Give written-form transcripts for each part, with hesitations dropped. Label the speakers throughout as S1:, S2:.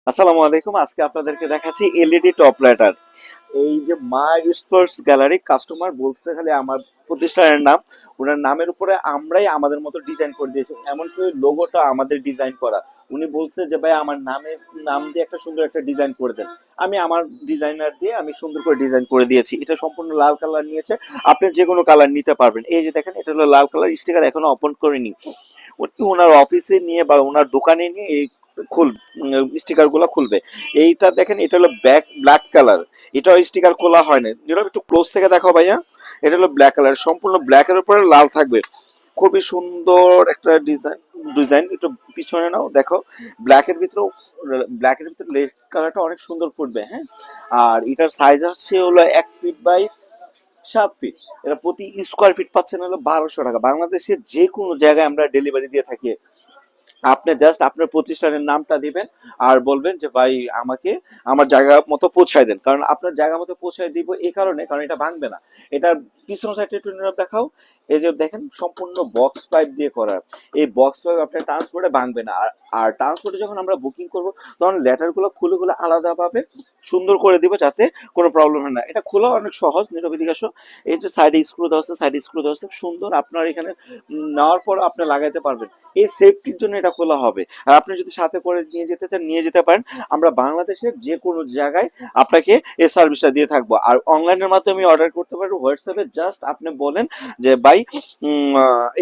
S1: আসসালামু আলাইকুম। আজকে আপনাদেরকে দেখাচ্ছি এলইডি টপ লাইটার। এই যে মাই স্পোর্টস গ্যালারি কাস্টমার বলছে খালি আমার প্রতিষ্ঠানের নাম, ওনার নামের উপরে আমরাই আমাদের মতো ডিজাইন করে দিয়েছি, এমনকি লোগোটা আমাদের ডিজাইন করা। উনি বলছে যে ভাই আমার নাম দিয়ে একটা সুন্দর একটা ডিজাইন করে দেন। আমি আমার ডিজাইনার দিয়ে আমি সুন্দর করে ডিজাইন করে দিয়েছি। এটা সম্পূর্ণ লাল কালার নিয়েছে, আপনি যে কোনো কালার নিতে পারবেন। এই যে দেখেন, এটা হলো লাল কালার, স্টিকার এখনো ওপেন করিনি। ওনার অফিসে নিয়ে বা ওনার দোকানে নিয়ে এই খুল স্টিকার গুলো খুলবে। এইটা দেখেন, এটা হলো ব্ল্যাক কালার, এটাও স্টিকার খোলা হয় না। যেটা একটু ক্লোজ থেকে দেখো ভাইয়া, এটা হলো ব্ল্যাক কালার, সম্পূর্ণ ব্ল্যাকের উপরে লাল থাকবে। খুবই সুন্দর একটা ডিজাইন একটু পিছনে নাও দেখো। ব্ল্যাকের ভিতরে ব্ল্যাকের ভিতরে রেড কালারটা অনেক সুন্দর ফুটবে, হ্যাঁ। আর এটার সাইজ হচ্ছে হলো 1 ফিট বাই 7 ফিট। এটা প্রতি স্কোয়ার ফিট পাচ্ছেন হলো 1200 টাকা। বাংলাদেশের যে কোনো জায়গায় আমরা ডেলিভারি দিয়ে থাকি। আপনি জাস্ট আপনার প্রতিষ্ঠানের নামটা দিবেন আর বলবেন যে ভাই আমাকে আমার জায়গা মতো পৌঁছায় দেন। কারণ আপনার জায়গা মতো পৌঁছায় দিব এই কারণে, কারণ এটা ভাঙবে না। এটার পিছনের সাইডে একটু নীরব দেখাও। এই যে দেখেন, সম্পূর্ণ বক্স পাইপ দিয়ে করা। এই বক্স পাইপ আপনার ট্রান্সপোর্টে ভাঙবে না। আর ট্রান্সপোর্টে যখন আমরা বুকিং করব, তখন লেটার গুলো খুলে খুলে আলাদাভাবে সুন্দর করে দিব, যাতে কোনো প্রবলেম হয় না। এটা খোলা অনেক সহজ, নীরব এদিকে আসো। এই যে সাইডে স্ক্রু দেওয়া আছে, সাইডে স্ক্রু দেওয়া আছে সুন্দর, আপনার এখানে নেওয়ার পর আপনি লাগাইতে পারবেন। এই সেফটির জন্য এটা খোলা হবে। আর আপনি যদি সাথে করে নিয়ে যেতে চান, নিয়ে যেতে পারেন। আমরা বাংলাদেশের যে কোনো জায়গায় আপনাকে এই সার্ভিসটা দিয়ে থাকবো। আর অনলাইনের মাধ্যমে অর্ডার করতে পারেন হোয়াটসঅ্যাপে। জাস্ট আপনি বলেন যে ভাই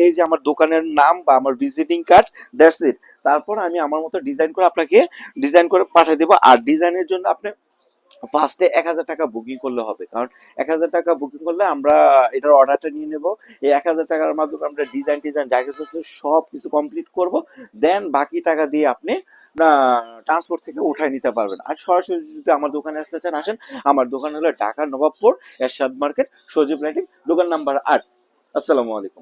S1: এই যে আমার দোকানের নাম বা আমার ভিজিটিং কার্ড, দ্যাটস ইট। তারপর আমি আমার মতো ডিজাইন করে আপনাকে ডিজাইন করে পাঠিয়ে দেবো। আর ডিজাইনের জন্য আপনি ফার্স্টে 1,000 টাকা বুকিং করলে হবে। কারণ 1,000 টাকা বুকিং করলে আমরা এটার অর্ডারটা নিয়ে নেব। এই 1,000 টাকার মাধ্যমে আমরা ডিজাইন যা কিছু আছে সব কিছু কমপ্লিট করব। দেন বাকি টাকা দিয়ে আপনি ট্রান্সপোর্ট থেকে উঠায় নিতে পারবেন। আর সরাসরি যদি আমার দোকানে আসতে চান, আসেন। আমার দোকান হলো ঢাকা নবাবপুর এরশাদ মার্কেট, সজীব লাইটিং, দোকান নাম্বার 8। আসসালামু আলাইকুম।